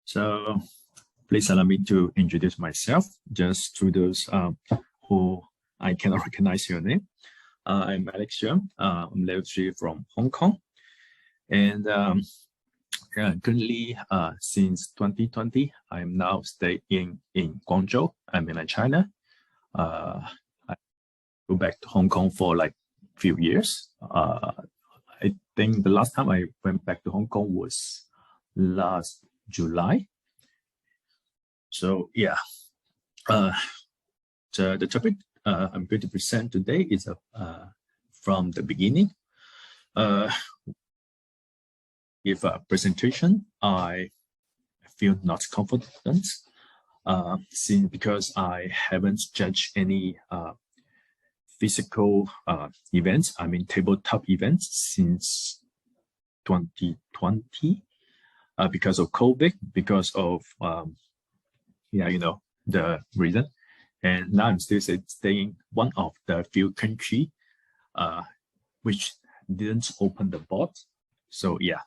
So please allow me to introduce myself, just to those who I cannot recognize your name. I'm Alex Yeung. I'm level 3 from Hong Kong. And currently, since 2020, I'm now staying in Guangzhou. I'm in China. I go back to Hong Kong for like a few years. I think the last time I went back to Hong Kong was last July. So yeah, the topic I'm going to present today is from the beginning. If a presentation, I feel not confident because I haven't judged any physical events, I mean tabletop events, since 2020 because of COVID, because of the reason. And now I'm still staying one of the few countries which didn't open the board. So yeah,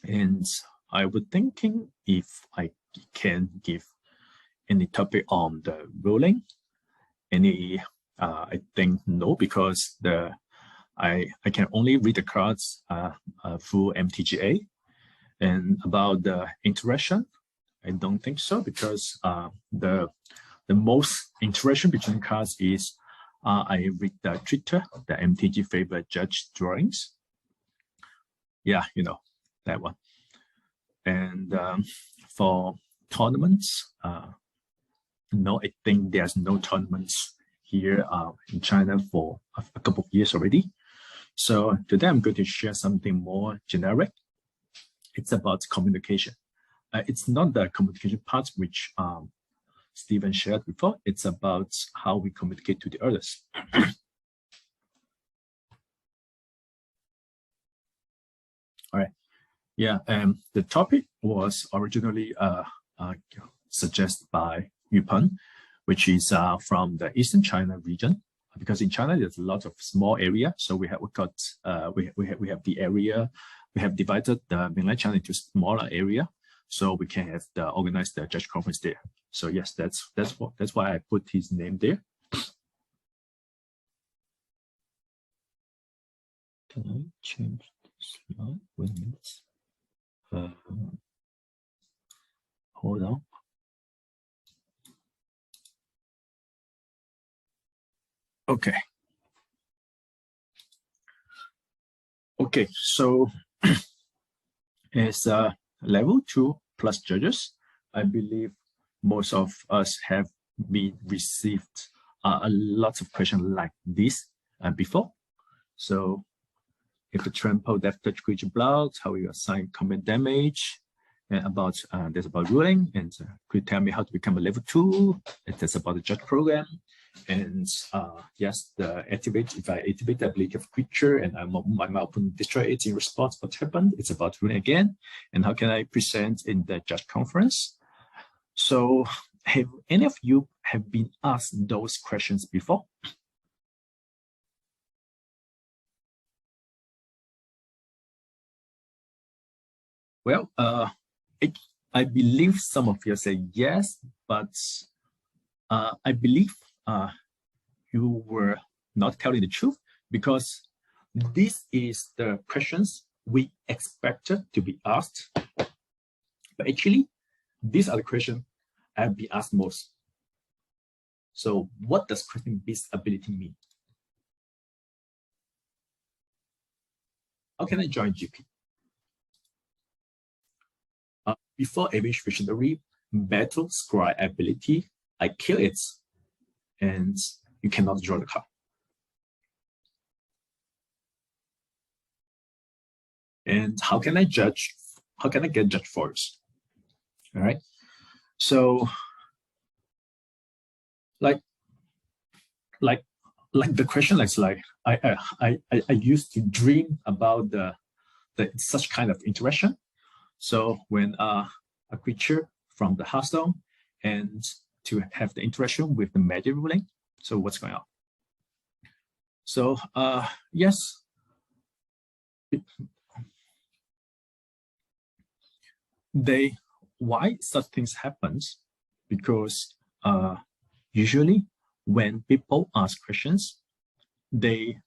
and I was thinking if I can give any topic on the ruling. Any I think no, because I can only read the cards through MTGA. And about the interaction, I don't think so, because the most interaction between cards is I read the Twitter, the MTG favorite judge drawings. Yeah, you know, that one. And for tournaments, no, I think there's no tournaments here in China for a couple of years already. So today I'm going to share something more generic. It's about communication. It's not the communication part which Stephen shared before. It's about how we communicate to the others. All right. Yeah, the topic was originally suggested by Yupen, which is from the Eastern China region. Because in China there's a lot of small area, so we have the area. We have divided the mainland China into smaller area, so we can have organize the judge conference there. So yes, that's why I put his name there. Can I change the slide? Wait a minute. Hold on. Okay. Okay, so as level 2 plus judges, I believe most of us have been received a lot of questions like this before. So if you trample death touch creature blocks, how you assign combat damage, and about there's about ruling, and could you tell me how to become a level 2? And that's about the judge program. And yes, if I activate the ability of creature and my opponent destroy it in response, what happened? It's about ruling again. And how can I present in the judge conference? So have any of you have been asked those questions before? Well, I believe some of you say yes, but I believe you were not telling the truth, because this is the questions we expected to be asked. But actually, these are the questions I've been asked most. So what does question-based ability mean? How can I join GP? Before Average Visionary Battle Scry ability, I kill it, and you cannot draw the card. And how can I judge? How can I get judge force? All right. So, like the question is like I used to dream about the such kind of interaction. So when a creature from the Hearthstone and to have the interaction with the magic ruling. So what's going on? So yes, they why such things happen? Because usually when people ask questions, they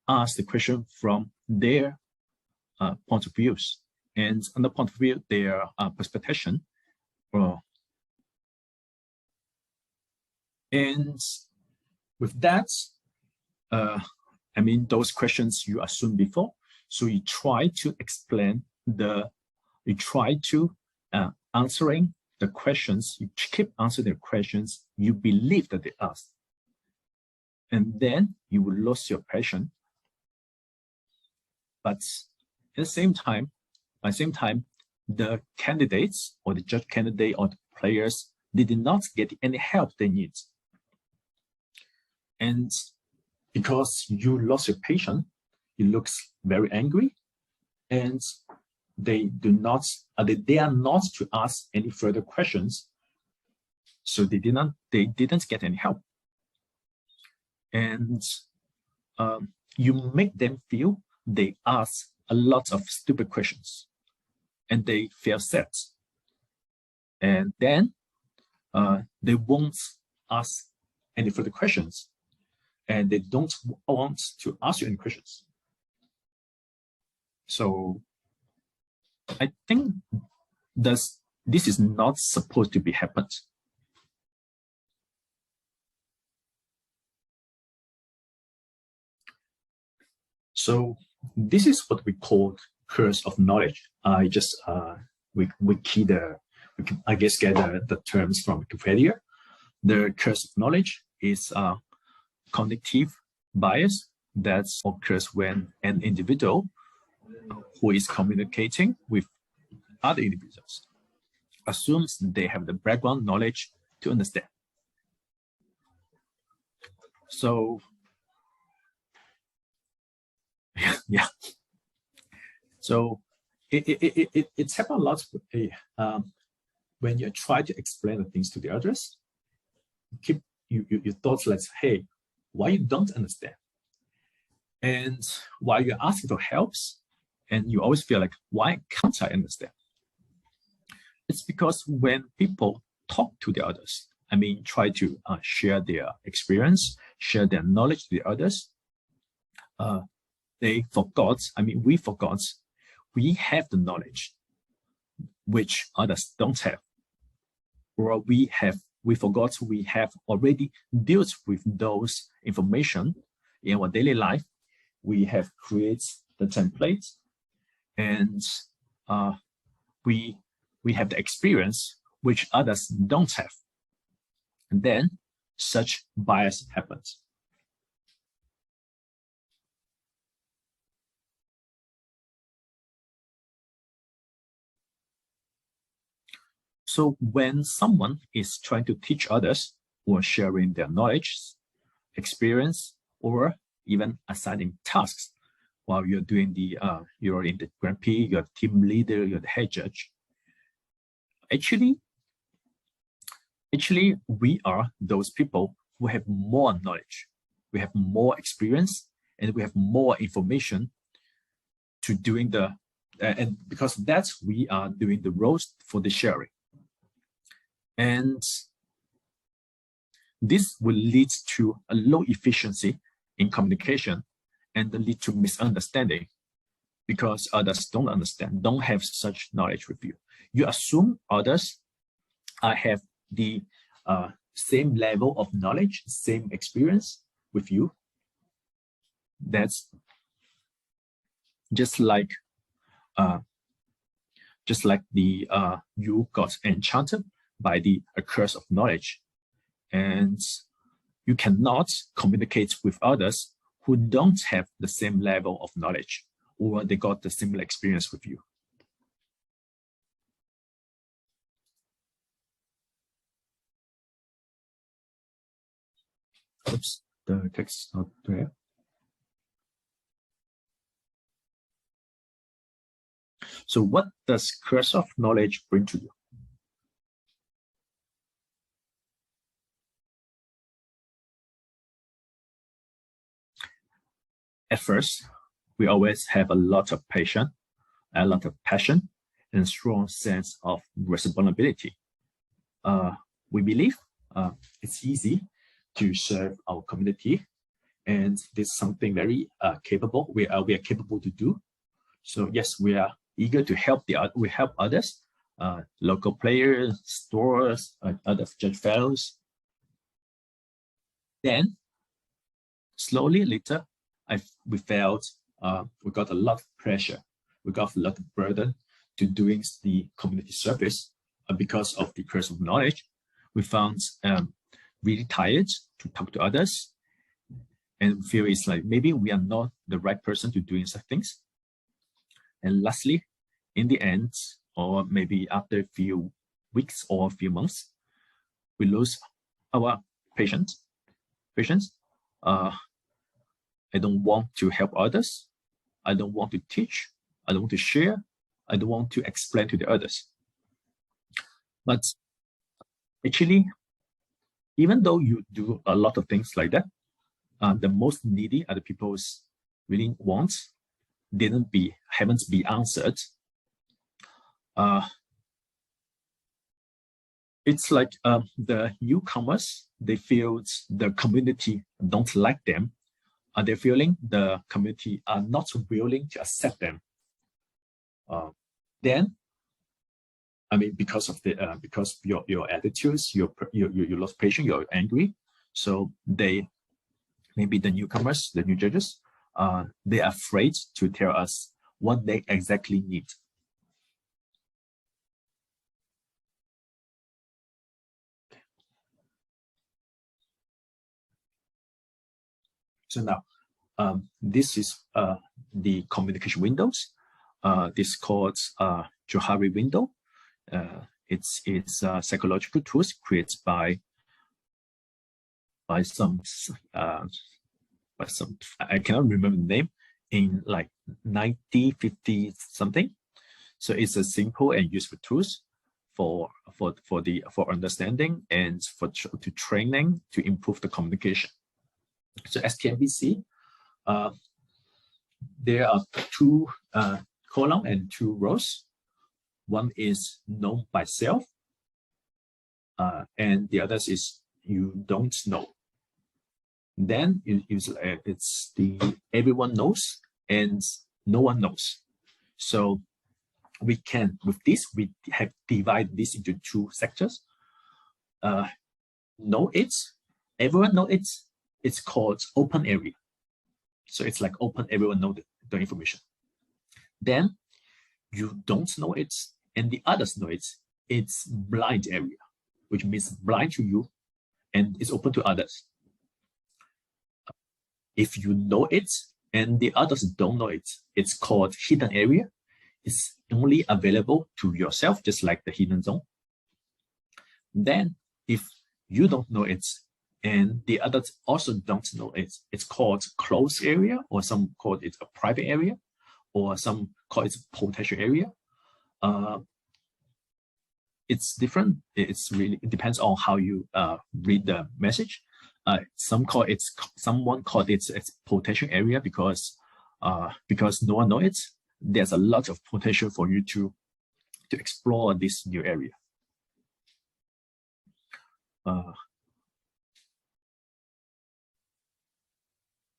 ask the question from their point of views, and on the point of view, their perspective. And with that, I mean, those questions you assumed before. So you try to explain you try to answering the questions, you keep answering the questions you believe that they asked. And then you will lose your passion. But at the same time, the candidates or the judge candidate or the players, they did not get any help they need. And because you lost your patience, you look very angry, and they are not to ask any further questions. So they didn't get any help. And you make them feel they ask a lot of stupid questions, and they feel sad. And then they won't ask any further questions, and they don't want to ask you any questions. So I think this is not supposed to be happened. So this is what we call curse of knowledge. I just we I guess get the terms from Wikipedia. The curse of knowledge is cognitive bias that occurs when an individual who is communicating with other individuals assumes they have the background knowledge to understand. So yeah, so it's happened a lot when you try to explain the things to the others. Keep your thoughts like, hey, why you don't understand? And while you're asking for helps, and you always feel like, why can't I understand? It's because when people talk to the others, I mean, try to share their experience, share their knowledge to the others, they forgot, I mean, we forgot, we have the knowledge which others don't have. Or we forgot we have already dealt with those information in our daily life. We have created the template, and we have the experience which others don't have. And then such bias happens. So when someone is trying to teach others or sharing their knowledge, experience, or even assigning tasks while you're doing you're in the Grand Prix, you're team leader, you're the head judge. Actually, we are those people who have more knowledge, we have more experience, and we have more information to doing and because that's we are doing the roles for the sharing. And this will lead to a low efficiency in communication and lead to misunderstanding because others don't understand, don't have such knowledge with you. You assume others have the same level of knowledge, same experience with you. That's just like you got enchanted by the curse of knowledge, and you cannot communicate with others who don't have the same level of knowledge or they got the similar experience with you. Oops, the text is not there. So what does curse of knowledge bring to you? At first, we always have a lot of passion, and strong sense of responsibility. We believe it's easy to serve our community, and this is something very capable. We are capable to do. So yes, we are eager to help others, local players, stores, other judge fellows. Then slowly later, we felt we got a lot of pressure. We got a lot of burden to doing the community service because of the curse of knowledge. We found really tired to talk to others, and feel it's like maybe we are not the right person to doing such things. And lastly, in the end, or maybe after a few weeks or a few months, we lose our patience. I don't want to help others. I don't want to teach. I don't want to share. I don't want to explain to the others. But actually, even though you do a lot of things like that, the most needy other people's really wants haven't been answered. It's like the newcomers, they feel the community don't like them. They're feeling the community are not willing to accept them. Then, I mean, because of the because your attitudes, you lost patience, you're angry. So maybe the newcomers, the new judges, they're afraid to tell us what they exactly need. So now, this is the communication windows. This called Johari window. It's psychological tools created by some I cannot remember the name, in like 1950 something. So it's a simple and useful tools for understanding and to training to improve the communication. So as can be seen, there are two columns and two rows. One is known by self, and the others is you don't know. Then it's the everyone knows and no one knows. So we can, with this, we have divided this into two sectors. Know it, everyone know it. It's called open area. So it's like open, everyone know the information. Then you don't know it and the others know it. It's blind area, which means blind to you and it's open to others. If you know it and the others don't know it, it's called hidden area. It's only available to yourself, just like the hidden zone. Then if you don't know it and the others also don't know it, it's called closed area, or some call it a private area, or some call it potential area. It's different. It depends on how you read the message. Someone call it it's potential area because no one knows it. There's a lot of potential for you to explore this new area.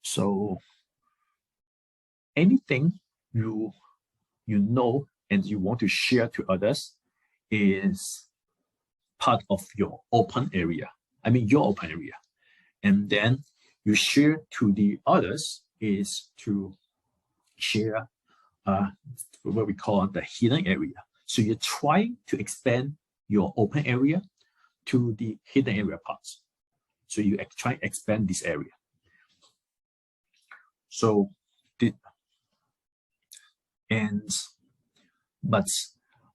So anything you know and you want to share to others is part of your open area. I mean, your open area. And then you share to the others is to share what we call the hidden area. So you're trying to expand your open area to the hidden area parts. So you try to expand this area. So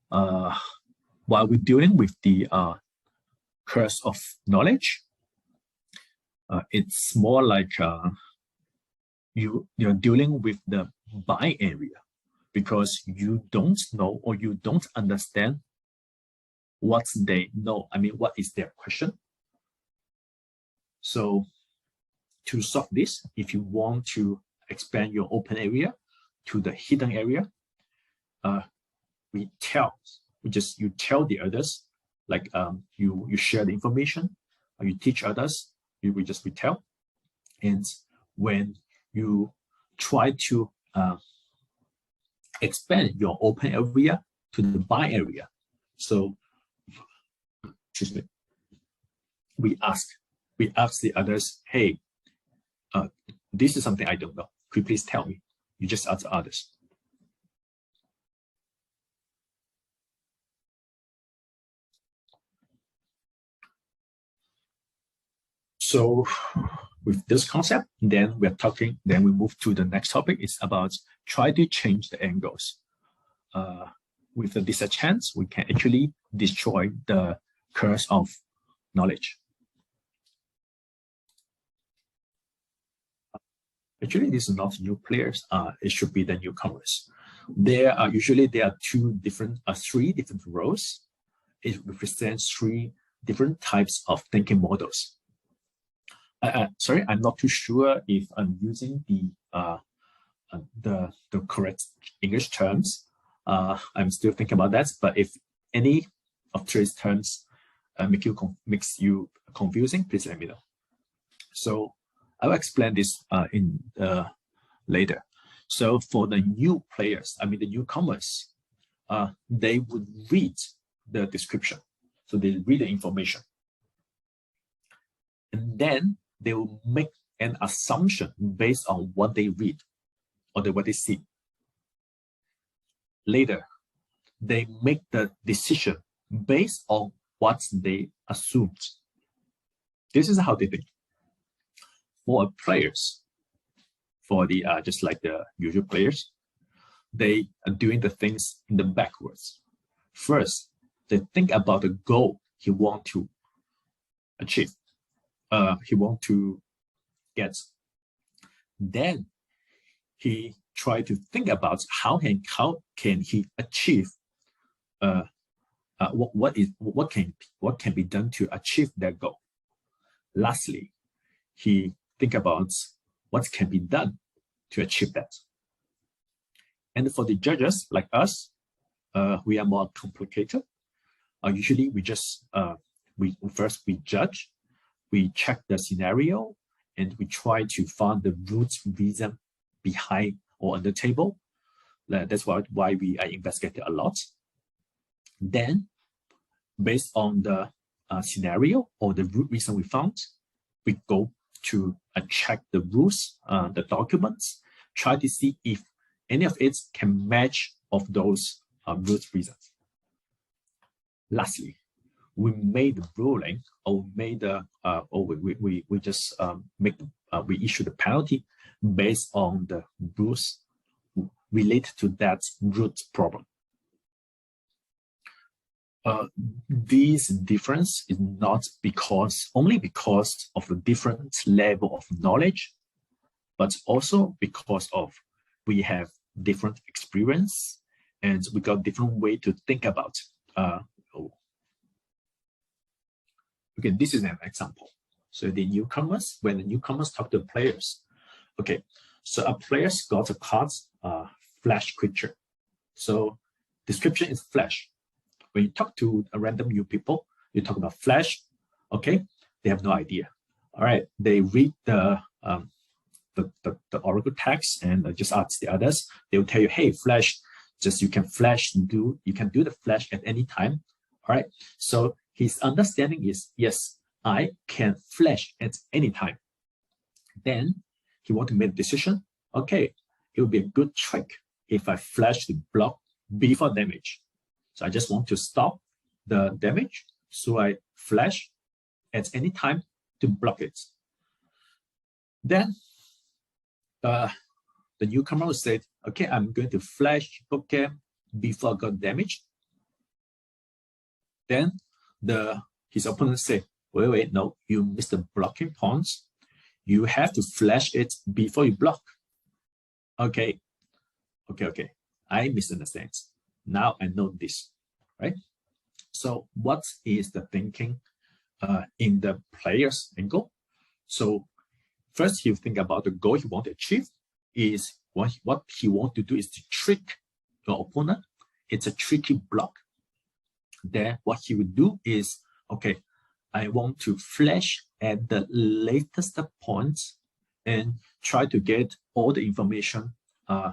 while we're dealing with the curse of knowledge, it's more like you're dealing with the blind area because you don't know or you don't understand what they know. I mean, what is their question? So to solve this, if you want to expand your open area to the hidden area, you tell the others, like you share the information, you teach others, we tell. And when you try to expand your open area to the buy area, so excuse me, we ask the others, hey, this is something I don't know. Could you please tell me? You just ask others. So with this concept, then we move to the next topic. It's about try to change the angles. With the research hands, we can actually destroy the curse of knowledge. Actually, this is not new players. It should be the newcomers. There are three different roles. It represents three different types of thinking models. Sorry, I'm not too sure if I'm using the correct English terms. I'm still thinking about that. But if any of these terms makes you confusing, please let me know. So I'll explain this in later. So for the new players, the newcomers, they would read the description. So they read the information. And then they will make an assumption based on what they read or what they see. Later, they make the decision based on what they assumed. This is how they think. For players, for the just like the usual players, they are doing the things in the backwards. First, they think about the goal he want to achieve. He want to get. Then he try to think about how can he achieve. What can be done to achieve that goal. Lastly, he think about what can be done to achieve that. And for the judges like us, we are more complicated. Usually, we just we judge. We check the scenario and we try to find the root reason behind or on the table. That's why we investigate a lot. Then, based on the scenario or the root reason we found, we go to check the rules, the documents, try to see if any of it can match of those root reasons. Lastly, we made the ruling, or made the we issue the penalty based on the rules related to that root problem. This difference is not only because of the different level of knowledge, but also because of we have different experience and we got different way to think about. Okay, this is an example. So when the newcomers talk to players, okay, so a player's got a card, flash creature. So description is flash. When you talk to a random new people, you talk about flash, okay, they have no idea. All right, they read the oracle text and just ask the others. They will tell you, hey, flash, you can do the flash at any time. All right, so his understanding is, yes, I can flash at any time. Then he want to make a decision. Okay, it would be a good trick if I flash the block before damage. So I just want to stop the damage, so I flash at any time to block it. Then the newcomer will say, okay, I'm going to flash before I got damaged. Then his opponent say, wait, no, you missed the blocking pawns. You have to flash it before you block. Okay. I misunderstand. Now I know this, right? So what is the thinking in the player's angle? So first, you think about the goal he want to achieve. Is what he want to do is to trick your opponent. it's a tricky block, then what he would do is, okay, I want to flash at the latest point and try to get all the information.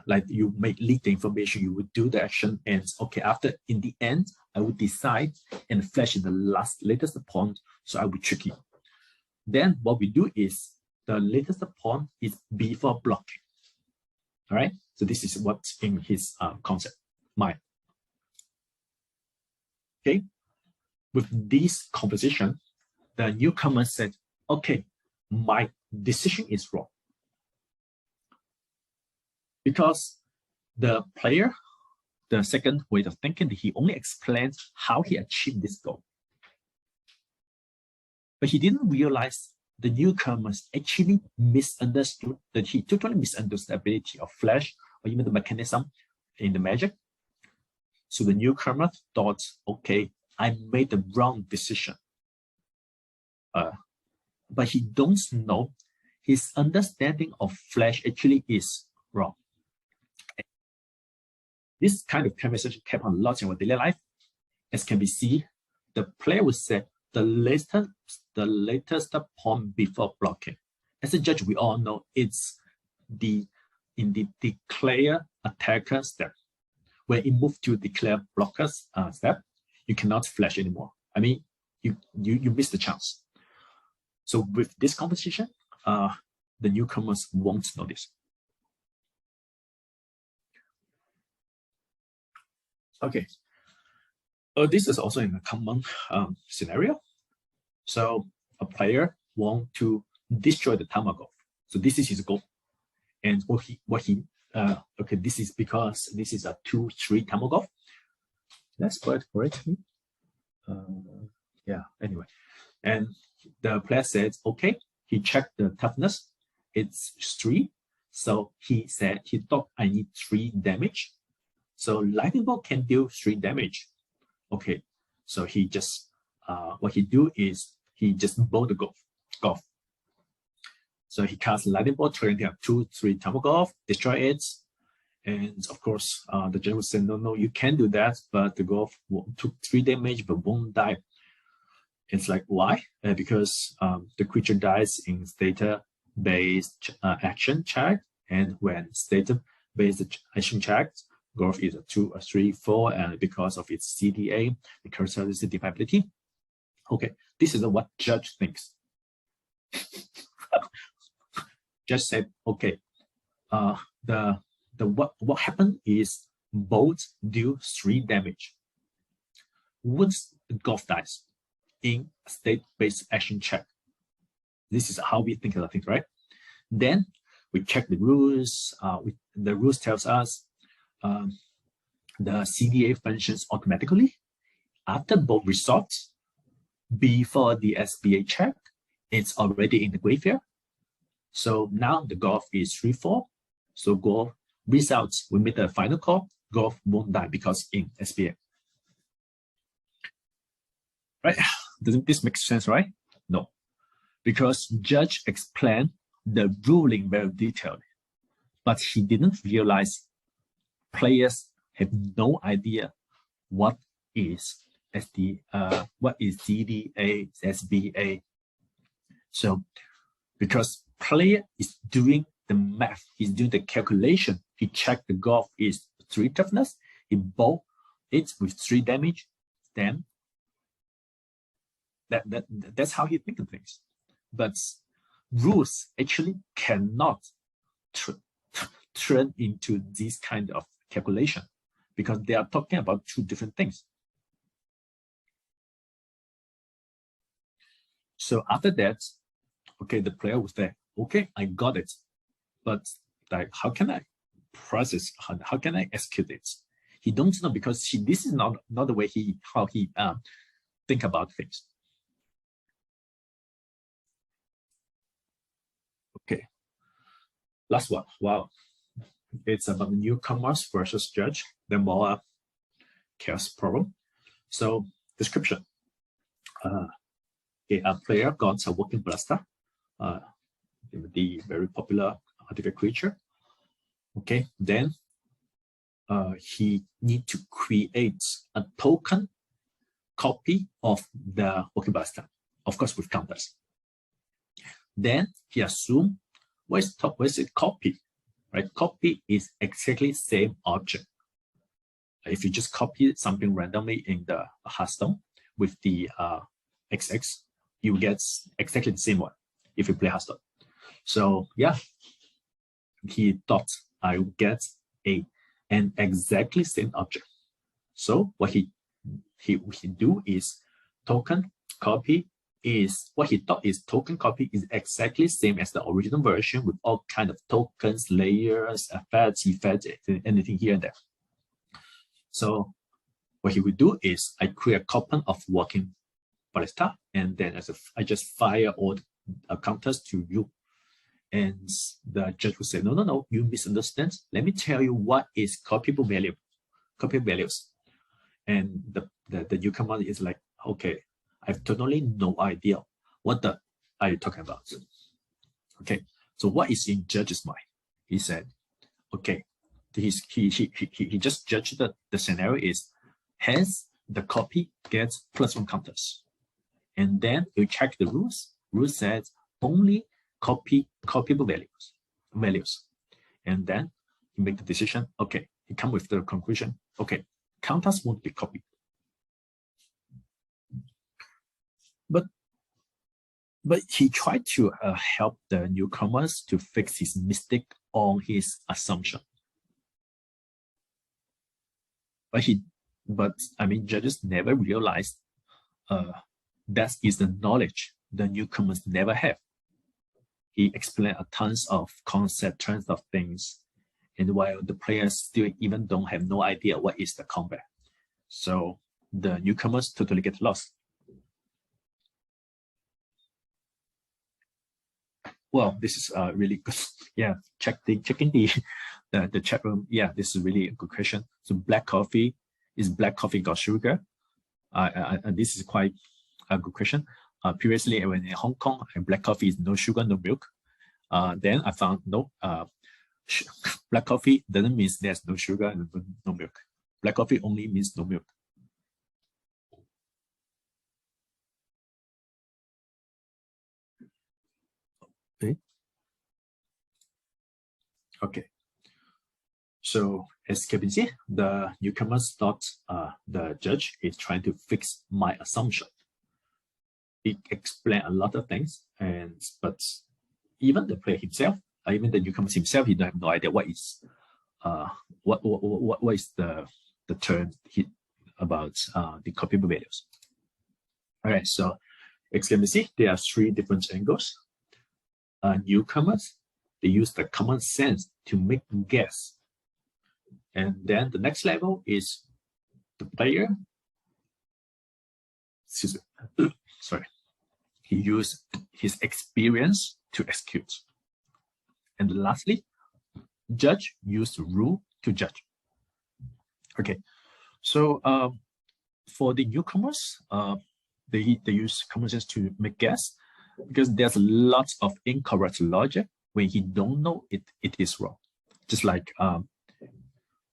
Like you may leak the information, you would do the action, and okay, after in the end, I would decide and flash in the latest point, so I would trick you. Then what we do is the latest point is before blocking. All right, so this is what's in his concept mind. Okay, with this composition, the newcomer said, okay, my decision is wrong. Because the player, the second way of thinking, he only explains how he achieved this goal. But he didn't realize the newcomers actually misunderstood, that he totally misunderstood the ability of Flash or even the mechanism in the magic. So the newcomer thought, okay, I made the wrong decision. But he don't know his understanding of Flash actually is wrong. This kind of conversation kept on a lot in our daily life. As can be seen, the player would say the latest point before blocking. As a judge, we all know it's in the declare attacker step. When it moves to declare blockers step, you cannot flash anymore. I mean, you miss the chance. So with this competition, the newcomers won't know this. Okay. This is also in a common scenario. So a player wants to destroy the Tamagotchi. So this is his goal. And okay, this is because this is a 2-3 Tamagotchi. Let's spell it correctly. Yeah, anyway. And the player says, okay, he checked the toughness. It's 3. So he said, he thought I need 3 damage. So lightning bolt can deal 3 damage. Okay, so he just, what he do is he just bowl the golf. So he casts lightning bolt, turning up 2-3 Tamagotchi, destroy it. And of course, the judge would say, no, you can do that, but the golf took 3 damage but won't die. It's like, why? Because the creature dies in status-based action check, and when status-based action check, golf is a 2, a 3, 4, and because of its CDA, the characteristic defability. Okay, this is what judge thinks. Judge said, okay, what happened is both deal 3 damage. Once the golf dies in state-based action check, this is how we think of things, right? Then we check the rules. The rules tells us the CDA functions automatically after both results. Before the SBA check, it's already in the graveyard. So now the golf is 3-4. So golf results, we made the final call, golf won't die because in SBA. Right? Doesn't this make sense, right? No. Because judge explained the ruling very detailed, but he didn't realize players have no idea what is CDA, SBA. So because player is doing the math, he's doing the calculation, he checked the golf is 3 toughness, he bowled it with 3 damage, then that's how he thinks of things. But rules actually cannot turn into this kind of calculation because they are talking about 2 different things. So after that, okay, the player will say, okay, I got it. But like, how can I process? How can I execute it? He don't know because this is not the way how he think about things. Okay, last one. Wow, it's about the newcomers versus judge, the more chaos problem. So description. Okay, a player got a working blaster, the very popular artifact creature. Okay, then he need to create a token copy of the working balance, of course with counters. Then he assume what is it copy, right? Copy is exactly same object. If you just copy something randomly in the Hearthstone with the XX, you get exactly the same one if you play Hearthstone. So yeah, he thought I would get an exactly same object. So what he do is token copy is what he thought is token copy is exactly same as the original version with all kind of tokens, layers, effects, anything here and there. So what he would do is I create a copy of working ballista, and then I just fire all the counters to you. And the judge would say, no, you misunderstand. Let me tell you what is copyable values. And the newcomer is like, okay, I've totally no idea what are you talking about. Okay, so what is in judge's mind? He said, okay, he just judged the scenario is, hence the copy gets +1 counters. And then you check the rules. Rule says only copyable values. And then you make the decision, okay, you come with the conclusion, okay, counters won't be copied. But he tried to help the newcomers to fix his mistake on his assumption. But I mean, judges never realized that is the knowledge the newcomers never have. He explained a tons of concept, tons of things, and while the players still even don't have no idea what is the combat. So the newcomers totally get lost. Well, this is really good. Yeah, checking the chat room. Yeah, this is really a good question. So black coffee got sugar? This is quite a good question. Previously, when in Hong Kong, black coffee is no sugar, no milk. Then I found no, black coffee doesn't mean there's no sugar and no milk. Black coffee only means no milk. Okay. So as you can see, the newcomers thought the judge is trying to fix my assumption. He explained a lot of things, but even the player himself, even the newcomers himself, he don't have no idea what is what is the term about the copyable values. All right, so as you can see, there are 3 different angles. Newcomers, they use the common sense to make guess. And then the next level is the player. Sorry. He used his experience to execute. And lastly, judge used rule to judge. Okay, so for the newcomers, they use common sense to make guess, because there's lots of incorrect logic when he don't know it is wrong. Just like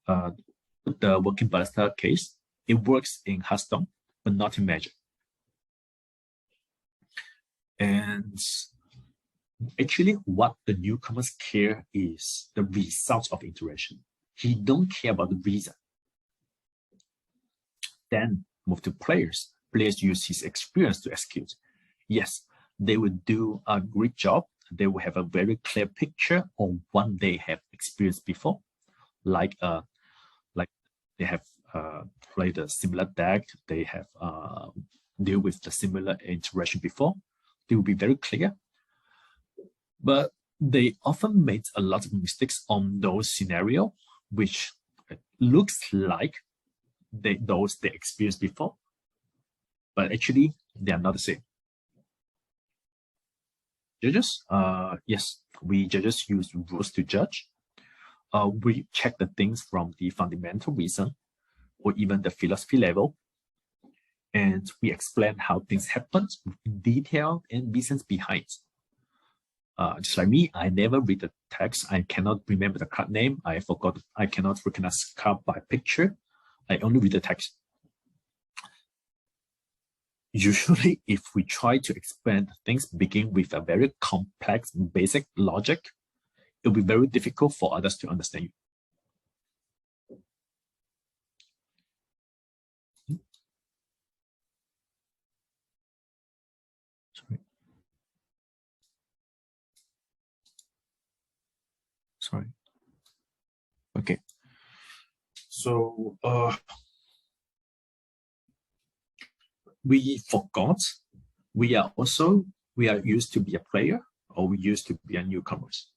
the working ballista case, it works in Hearthstone, but not in Magic. And actually, what the newcomers care is the results of interaction. He don't care about the reason. Then move to players. Players use his experience to execute. Yes, they will do a great job. They will have a very clear picture on what they have experienced before, like they have played a similar deck, they have deal with the similar interaction before. They will be very clear, but they often made a lot of mistakes on those scenarios, which looks like those they experienced before, but actually they are not the same. Judges, yes, we judges use rules to judge. We check the things from the fundamental reason or even the philosophy level, and we explain how things happen with detail and reasons behind. Just like me, I never read the text. I cannot remember the card name. I forgot. I cannot recognize card by picture. I only read the text. Usually, if we try to explain things begin with a very complex basic logic, it will be very difficult for others to understand you. Sorry. Okay. So we forgot we are used to be a player, or we used to be a newcomers.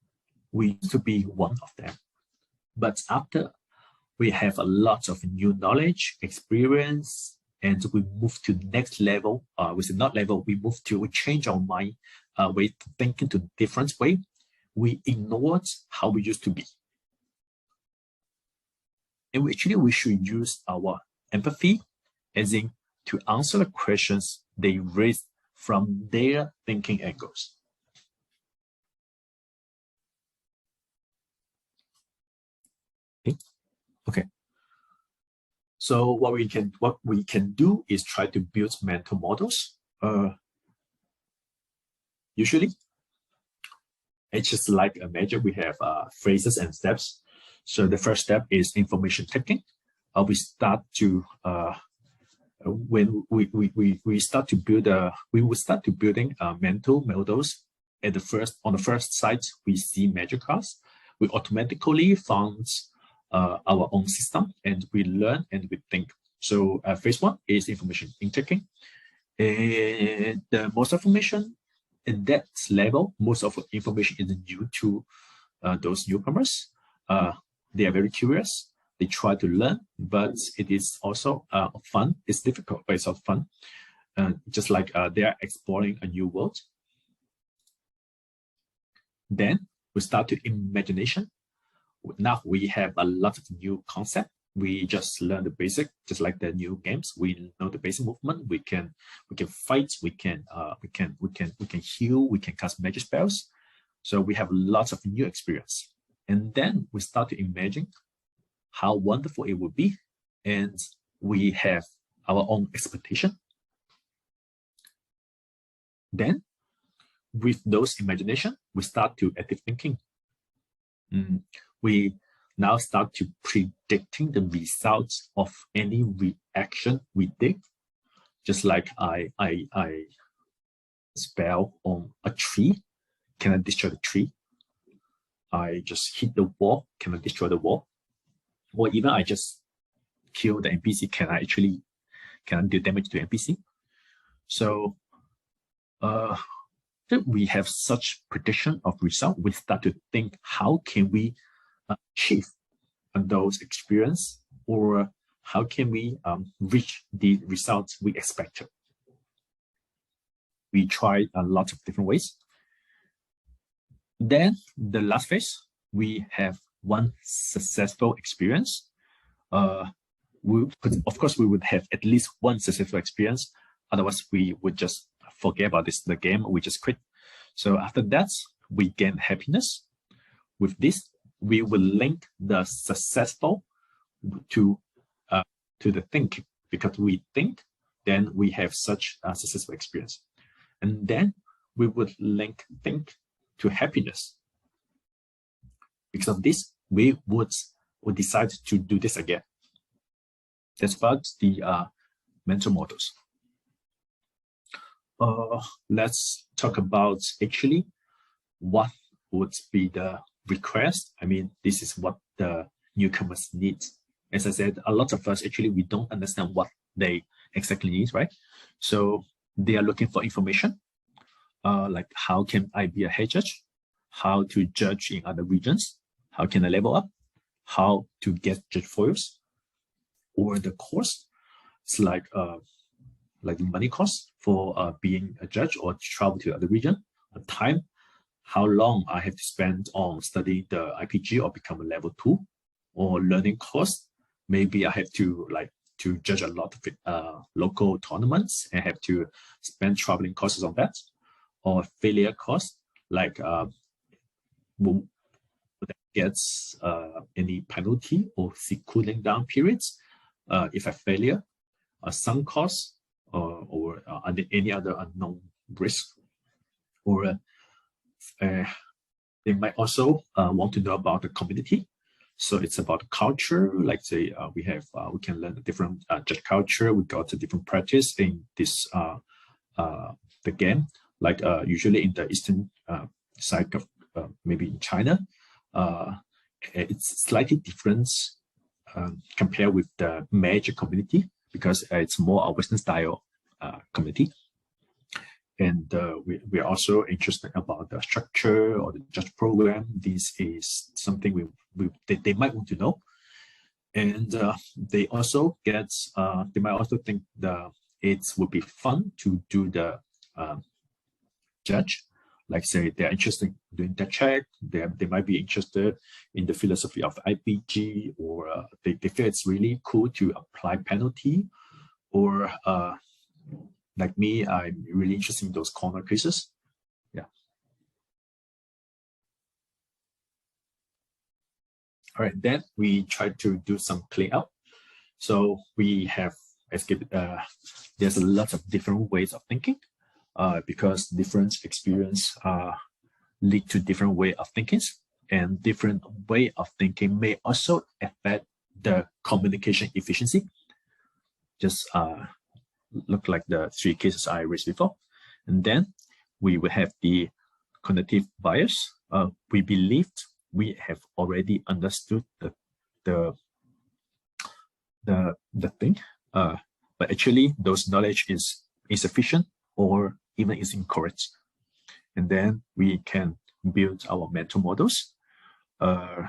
We used to be one of them. But after we have a lot of new knowledge, experience, and we move to the next level, with the not level, we change our mind, way to think into different way. We ignored how we used to be. And we should use our empathy, as in to answer the questions they raise from their thinking angles. Okay. So what we can do is try to build mental models. Usually, it's just like a major. We have phrases and steps. So the first step is information taking. We start to when we start to build we will start to building mental models. On the first site, we see major cards. We automatically found our own system, and we learn and we think. So phase one is information intaking. And the most information in that level, most of the information is new to those newcomers. They are very curious. They try to learn, but it is also fun. It's difficult, but it's also fun. Just like they are exploring a new world. Then we start to imagination. Now we have a lot of new concept. We just learn the basic, just like the new games. We know the basic movement. We can fight. We can heal. We can cast magic spells. So we have lots of new experience. And then we start to imagine how wonderful it would be, and we have our own expectation. Then, with those imagination, we start to active thinking. We now start to predicting the results of any reaction we did. Just like I spell on a tree, can I destroy the tree? I just hit the wall, can I destroy the wall? Or even I just kill the NPC, can I do damage to NPC? So we have such prediction of result. We start to think, how can we achieve those experience, or how can we reach the results we expected? We tried a lot of different ways. Then the last phase, we have one successful experience. Of course, we would have at least one successful experience. Otherwise, we would just forget about the game. We just quit. So after that, we gain happiness. With this, we will link the successful to the thinking, because we think, then we have such a successful experience. And then we would link think to happiness. Because of this, we would decide to do this again. That's about the mental models. Let's talk about actually what would be the request. I mean, this is what the newcomers need. As I said, a lot of us actually, we don't understand what they exactly need, right? So they are looking for information, like how can I be a head judge? How to judge in other regions? How can I level up? How to get judge foils? Or the cost, it's like money cost for being a judge or to travel to other region. The time, how long I have to spend on studying the IPG or become a level 2, or learning cost. Maybe I have to judge a lot of local tournaments and have to spend traveling costs on that, or failure cost. like will that gets any penalty or see cooling down periods if a failure, a sunk cost, or any other unknown risk, or they might also want to know about the community. So it's about culture. Like say we can learn a different judge culture. We got a different practice in this the game. Like usually in the eastern side of maybe in China, it's slightly different compared with the major community because it's more a Western style community. And we're also interested about the structure or the judge program. This is something they might want to know. And they also they might also think it would be fun to do the judge. Like say they're interested in doing the check, they might be interested in the philosophy of IPG, or they feel it's really cool to apply penalty, or like me, I'm really interested in those corner cases. Yeah. All right, then we try to do some cleanup. So we have there's a lot of different ways of thinking. Because different experience lead to different way of thinking, and different way of thinking may also affect the communication efficiency. Just look like the 3 cases I raised before. And then we will have the cognitive bias. We believed we have already understood the thing, but actually those knowledge is insufficient or even is incorrect. And then we can build our mental models.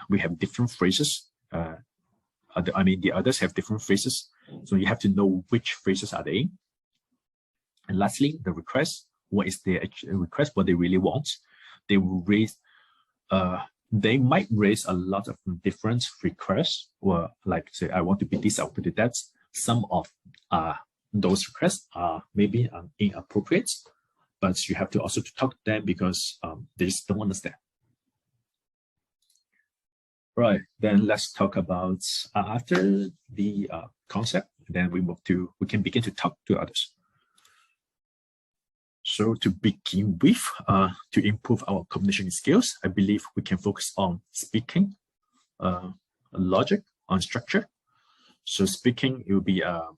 We have different phrases. The others have different phrases. So you have to know which phrases are they in. And lastly, the request. What is their request? What they really want? They will raise. They might raise a lot of different requests, or like say, I want to be this, I want to be that. Some of those requests are maybe inappropriate, but you have to also talk to them because they just don't understand. Right, then let's talk about after the concept, then we can begin to talk to others. So to begin with, to improve our communication skills, I believe we can focus on speaking, logic, on structure. So speaking, it will be a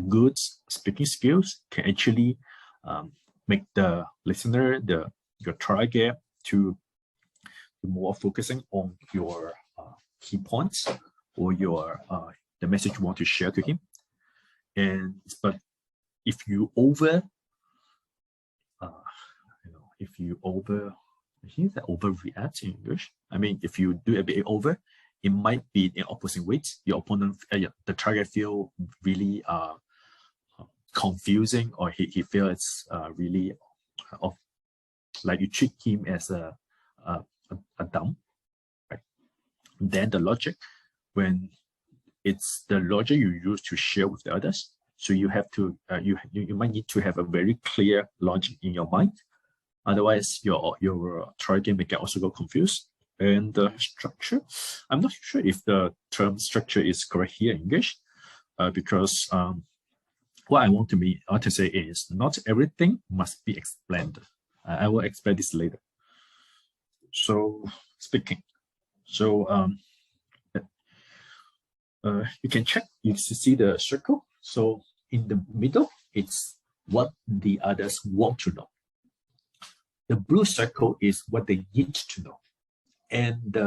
good speaking skills can actually make the listener, your target, to more focusing on your key points or your the message you want to share to him. But if you overreact, in English. I mean, if you do a bit over, it might be in opposite ways. Your opponent, the target, feel really confusing, or he feels it's really like you treat him as a dumb, right? Then the logic, when it's the logic you use to share with the others, so you have to you might need to have a very clear logic in your mind. Otherwise, your target may also go confused. And the structure, I'm not sure if the term structure is correct here in English, because what I want to say is not everything must be explained. I will explain this later. So speaking, so you can check. You see the circle. So in the middle, it's what the others want to know. The blue circle is what they need to know. And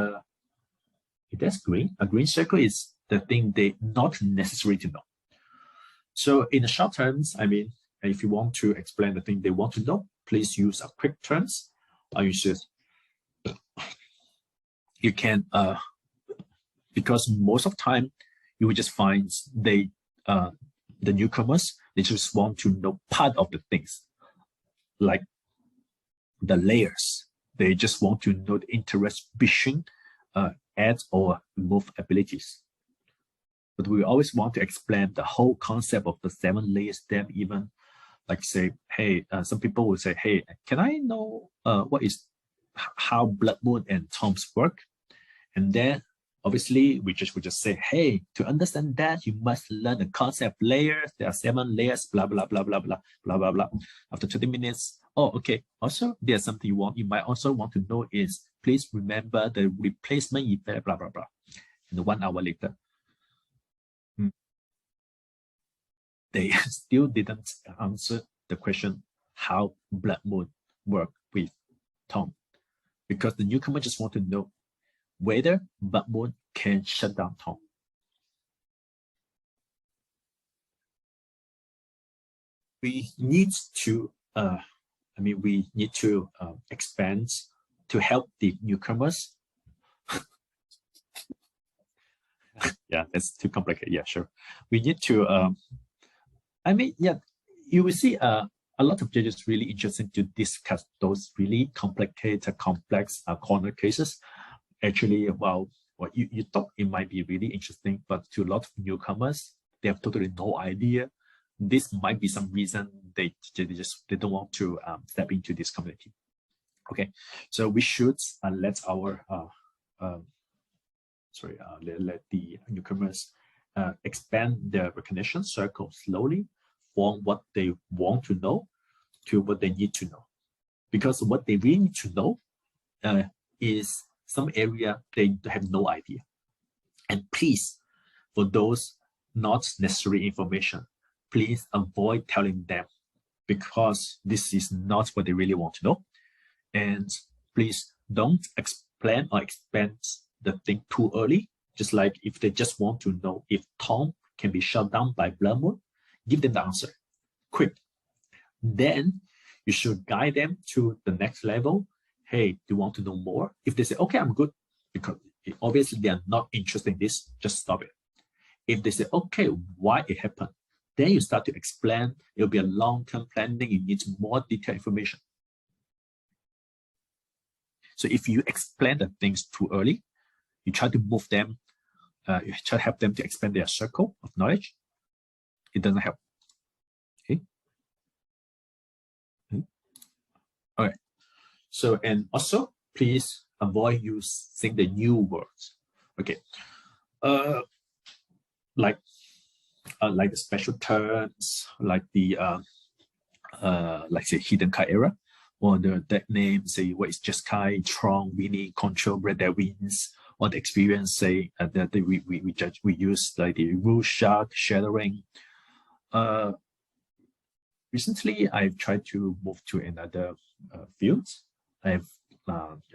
that's green. A green circle is the thing they not necessary to know. So in the short terms, I mean, if you want to explain the thing they want to know, please use a quick terms. You can, because most of the time you will just find the newcomers, they just want to know part of the things, like the layers. They just want to know the interaction, add or remove abilities. But we always want to explain the whole concept of the 7 layers, them even like say, hey, some people will say, hey, can I know how Blood Moon and Tom's work? And then obviously we would just say, hey, to understand that, you must learn the concept layers. There are 7 layers, blah, blah, blah, blah, blah, blah, blah, blah. After 20 minutes, oh, okay. Also, there's something you might also want to know is, please remember the replacement effect, blah, blah, blah. And 1 hour later, they still didn't answer the question how Blood Moon work with Tom, because the newcomer just want to know whether Blood Moon can shut down Tom. We need to, we need to expand to help the newcomers. Yeah, that's too complicated. Yeah, sure. We need to, you will see a lot of judges really interested to discuss those really complicated, complex corner cases. Actually, well, you thought it might be really interesting, but to a lot of newcomers, they have totally no idea. This might be some reason they don't want to step into this community. Okay, so we should let our let the newcomers expand their recognition circle slowly from what they want to know to what they need to know, because what they really need to know is some area they have no idea. And please, for those not necessary information, please avoid telling them, because this is not what they really want to know. And please don't explain or expand the thing too early. Just like if they just want to know if Tom can be shut down by Blood Moon, give them the answer quick. Then you should guide them to the next level. Hey, do you want to know more? If they say, okay, I'm good, because obviously they are not interested in this, just stop it. If they say, okay, why it happened? Then you start to explain. It'll be a long-term planning. You need more detailed information. So if you explain the things too early, you try to move them, you try to help them to expand their circle of knowledge, it doesn't help. Okay. All right. So, and also, please avoid using the new words. Okay. Like the special terms, like the like say hidden card error, or the deck name, say what is just Kai, Trong, Winnie, Control, Red Dead Wins, or the experience, say that we use like the Rule Shark, Shadowing. Recently, I've tried to move to another field. I've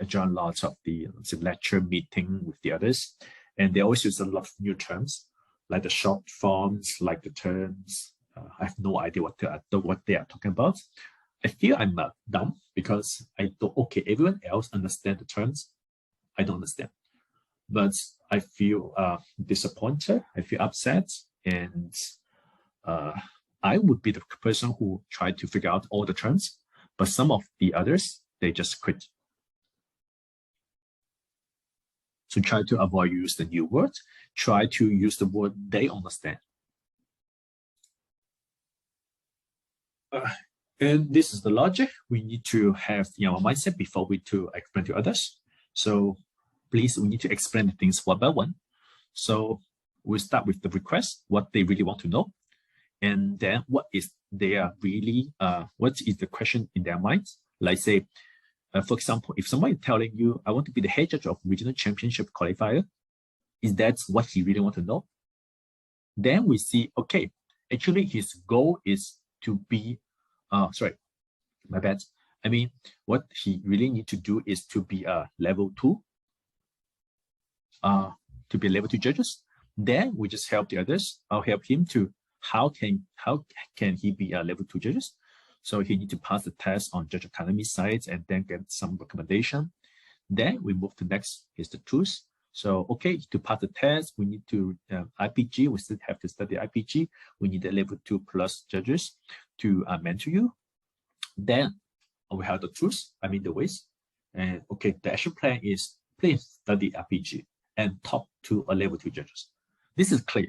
joined lots of the lecture meeting with the others, and they always use a lot of new terms, like the short forms, like the terms. I have no idea what they are talking about. I feel I'm dumb because I thought, okay, everyone else understands the terms. I don't understand. But I feel disappointed. I feel upset. And I would be the person who tried to figure out all the terms. But some of the others, they just quit. So try to avoid use the new word. Try to use the word they understand. And this is the logic we need to have in our mindset before we to explain to others. So please, we need to explain the things one by one. So we'll start with the request, what they really want to know. And then what is their really, what is the question in their minds? Like say, for example, if someone is telling you, I want to be the head judge of regional championship qualifier, is that what he really want to know? Then we see, okay, actually his goal is to be, sorry, my bad. I mean, what he really need to do is to be a level 2, to be level 2 judges. Then we just help the others. I'll help him to how can he be a level 2 judges. So he need to pass the test on Judge Academy sites and then get some recommendation. Then we move to next is the tools. So, okay, to pass the test, we need to IPG. We still have to study IPG. We need a level 2+ judges to mentor you. Then we have the tools, I mean the ways. And okay, the action plan is please study IPG and talk to a level 2 judges. This is clear.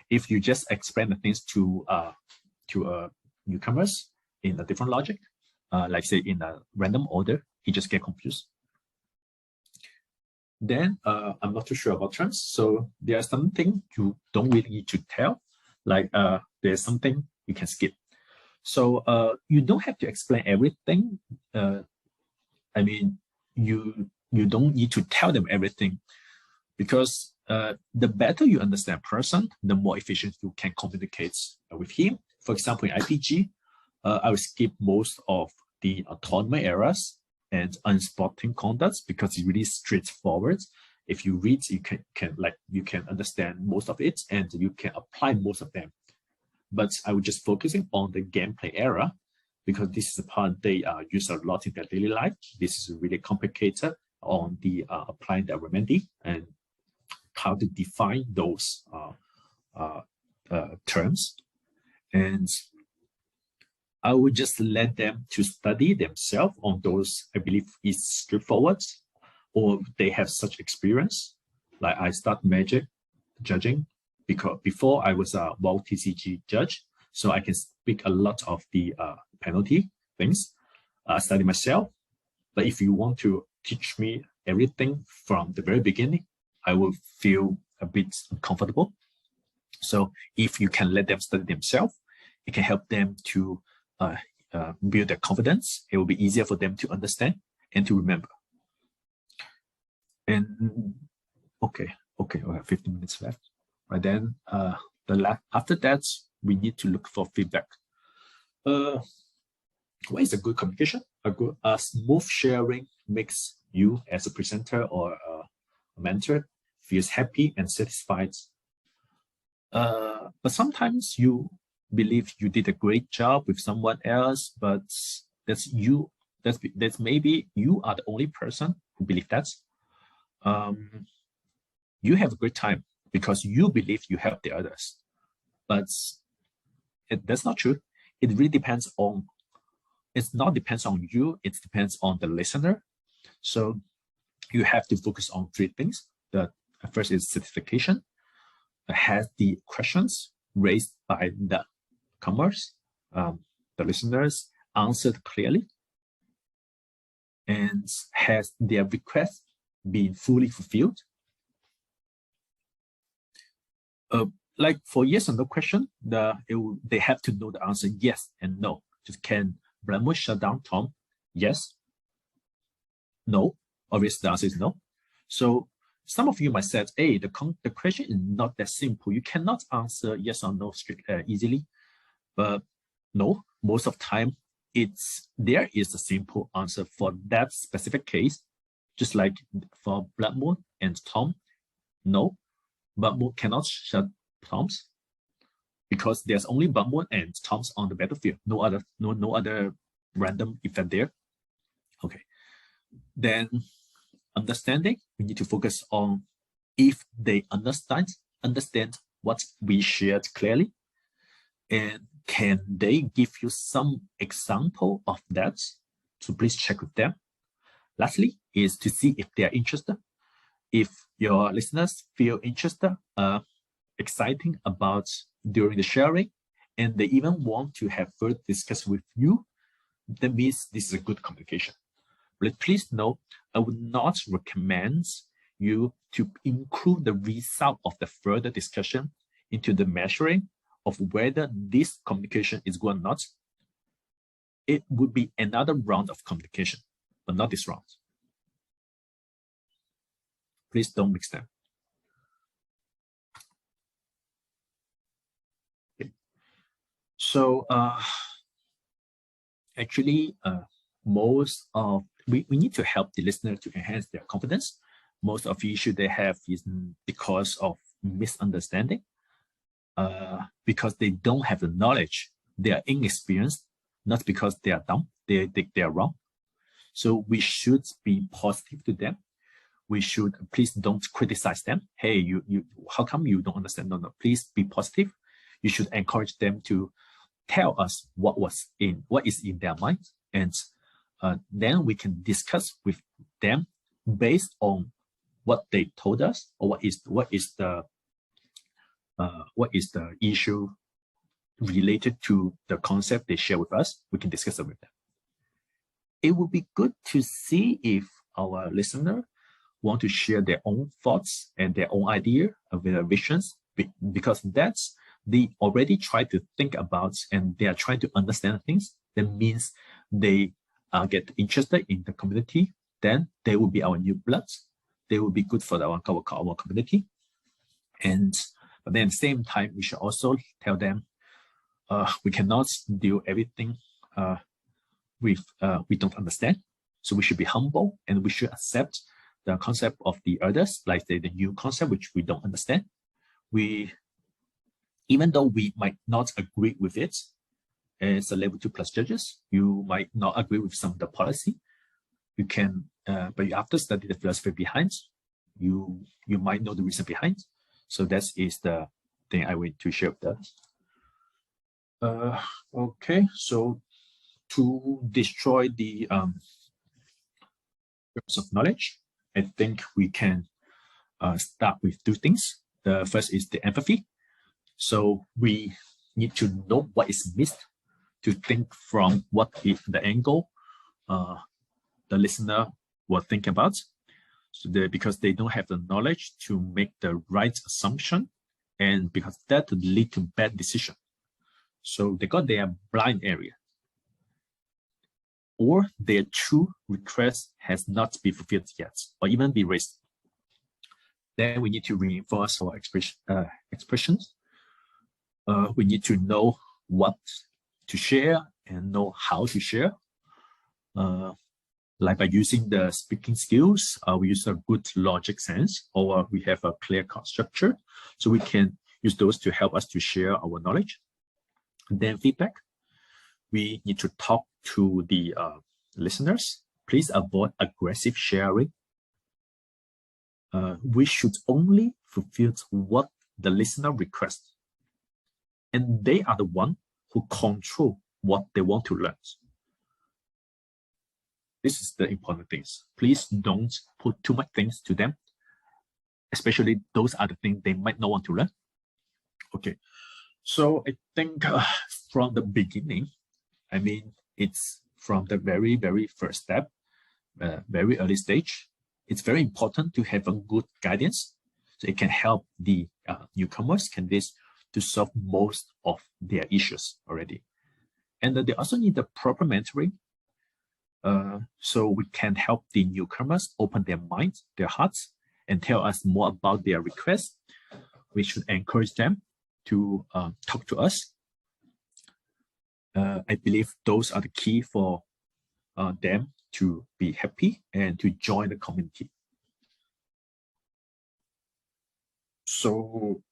If you just explain the things to newcomers, in a different logic, like say in a random order, he just get confused. Then I'm not too sure about terms. So there's something you don't really need to tell, like there's something you can skip. So you don't have to explain everything. I mean, you don't need to tell them everything, because the better you understand a person, the more efficient you can communicate with him. For example, in IPG, I will skip most of the autonomous errors and unspotting conducts because it's really straightforward. If you read, you can understand most of it and you can apply most of them. But I was just focusing on the gameplay error because this is the part they use a lot in their daily life. This is really complicated on the applying the remedy and how to define those terms. And I would just let them to study themselves on those. I believe is straightforward, or they have such experience. Like I start magic judging because before I was a TCG judge, so I can speak a lot of the penalty things. Study myself, but if you want to teach me everything from the very beginning, I will feel a bit uncomfortable. So if you can let them study themselves, it can help them to build their confidence. It will be easier for them to understand and to remember. And okay, we have 15 minutes left. Right then, after that, we need to look for feedback. What is a good communication? A smooth sharing makes you as a presenter or a mentor feels happy and satisfied. But sometimes you believe you did a great job with someone else, but that's you. That's maybe you are the only person who believe that. You have a great time because you believe you help the others, but that's not true. It really depends on. It's not depends on you. It depends on the listener. So you have to focus on three things. The first is certification. Has the questions raised by the comers, the listeners, answered clearly, and has their request been fully fulfilled? Like for yes or no question, they have to know the answer yes and no. Just can Brahmo shut down Tom? Yes. No. Obviously, the answer is no. So some of you might say, hey, the question is not that simple. You cannot answer yes or no easily. But no, most of the time, there is a simple answer for that specific case. Just like for Blood Moon and Tom, no, Blood Moon cannot shut Toms because there's only Blood Moon and Toms on the battlefield. No other random event there. Okay. Then understanding, we need to focus on if they understand what we shared clearly, and can they give you some example of that? So please check with them. Lastly is to see if they are interested. If your listeners feel interested, exciting about during the sharing, and they even want to have further discussion with you, that means this is a good communication. But please note, I would not recommend you to include the result of the further discussion into the measuring of whether this communication is good or not. It would be another round of communication, but not this round. Please don't mix them. Okay. So actually, most of we need to help the listener to enhance their confidence. Most of the issue they have is because of misunderstanding, because they don't have the knowledge. They are inexperienced, not because they are dumb. They think they are wrong. So we should be positive to them. We should please don't criticize them. Hey, you how come you don't understand? No, please be positive. You should encourage them to tell us what is in their mind, and then we can discuss with them based on what they told us, or what is the issue related to the concept they share with us, we can discuss it with them. It would be good to see if our listener want to share their own thoughts and their own idea of their visions, because that's they already try to think about and they are trying to understand things. That means they get interested in the community. Then they will be our new bloods. They will be good for our community. But then at the same time, we should also tell them we cannot do everything we don't understand. So we should be humble and we should accept the concept of the others, like the new concept which we don't understand. Even though we might not agree with it as a level 2+ judges, you might not agree with some of the policy. You can, but you after study the philosophy behind, you might know the reason behind. So that is the thing I want to share with that. Okay, so to destroy the of knowledge, I think we can start with 2 things. The first is the empathy. So we need to know what is missed to think from what is the angle the listener will think about. So because they don't have the knowledge to make the right assumption, and because that would lead to bad decision. So they got their blind area, or their true request has not been fulfilled yet, or even be raised. Then we need to reinforce our expressions. We need to know what to share and know how to share. Like by using the speaking skills, we use a good logic sense, or we have a clear structure. So we can use those to help us to share our knowledge. And then feedback. We need to talk to the listeners. Please avoid aggressive sharing. We should only fulfill what the listener requests. And they are the one who control what they want to learn. This is the important things. Please don't put too much things to them, especially those are the things they might not want to learn. Okay, so I think from the beginning, I mean, it's from the very, very first step, very early stage, it's very important to have a good guidance. So it can help the newcomers, candidates, to solve most of their issues already. And they also need the proper mentoring. So we can help the newcomers open their minds, their hearts, and tell us more about their requests. We should encourage them to talk to us. I believe those are the key for them to be happy and to join the community. So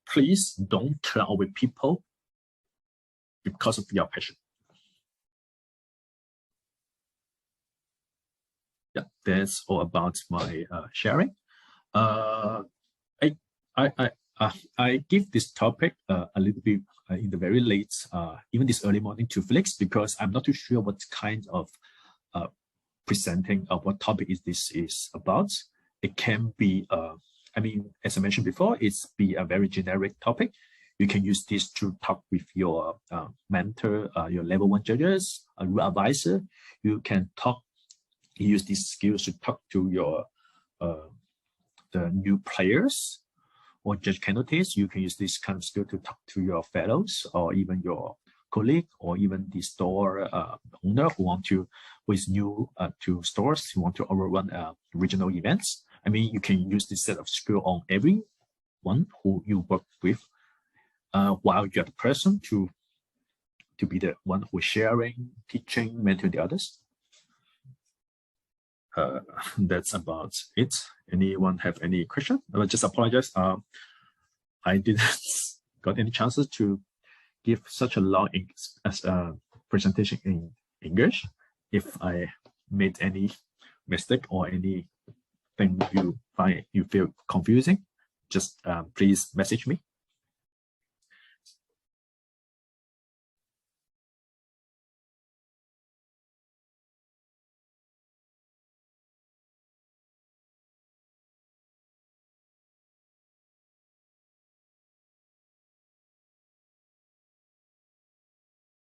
please don't turn away people because of your passion. Yeah, that's all about my sharing. I give this topic a little bit in the very late, even this early morning to Felix, because I'm not too sure what kind of presenting of what topic this is about. It can be, I mean, as I mentioned before, it's be a very generic topic. You can use this to talk with your mentor, your level 1 judges, a advisor. You can use these skills to talk to your the new players or judge candidates. You can use this kind of skill to talk to your fellows or even your colleague or even the store owner who is new to stores, who want to overrun regional events. I mean, you can use this set of skill on everyone who you work with, while you're the person to be the one who is sharing, teaching, mentoring the others. That's about it. Anyone have any question? I will just apologize. I didn't got any chances to give such a long presentation in English. If I made any mistake or anything you feel confusing, just please message me.